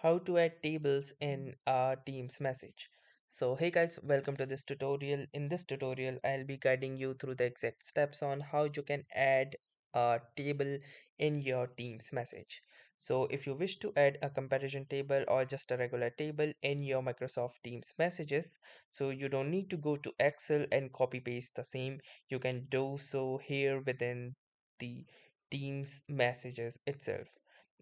How to add tables in a Teams message. So hey guys, welcome to this tutorial. In this tutorial, I'll be guiding you through the exact steps on how you can add a table in your Teams message. So if you wish to add a comparison table or just a regular table in your Microsoft Teams messages, so you don't need to go to Excel and copy paste the same. You can do so here within the Teams messages itself,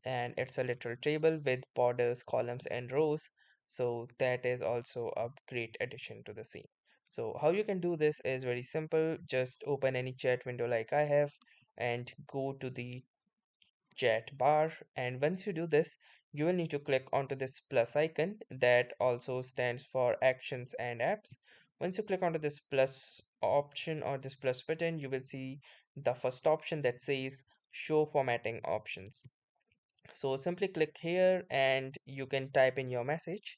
and it's a literal table with borders, columns, and rows. So that is also a great addition to the scene. So how you can do this is very simple. Just open any chat window like I have and go to the chat bar. And once you do this, you will need to click onto this plus icon that also stands for actions and apps. Once you click onto this plus option or this plus button, you will see the first option that says show formatting options. So simply click here and you can type in your message.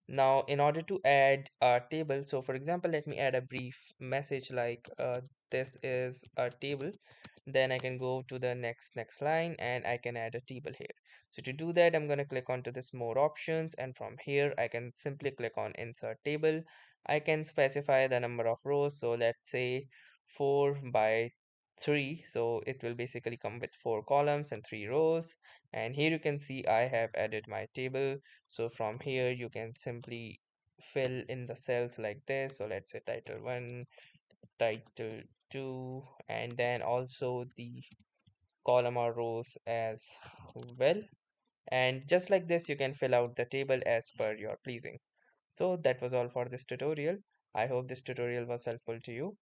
Now, in order to add a table, so for example, let me add a brief message like this is a table. Then I can go to the next line and I can add a table here. So to do that, I'm going to click onto this more options, and from here I can simply click on insert table. I can specify the number of rows. So let's say 4 by 3, so it will basically come with 4 columns and 3 rows. And here you can see I have added my table. So from here you can simply fill in the cells like this. So let's say title 1, title 2, and then also the column or rows as well. And just like this, you can fill out the table as per your pleasing. So that was all for this tutorial. I hope this tutorial was helpful to you.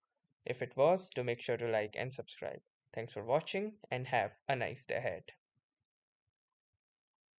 If it was, do make sure to like and subscribe. Thanks for watching and have a nice day ahead.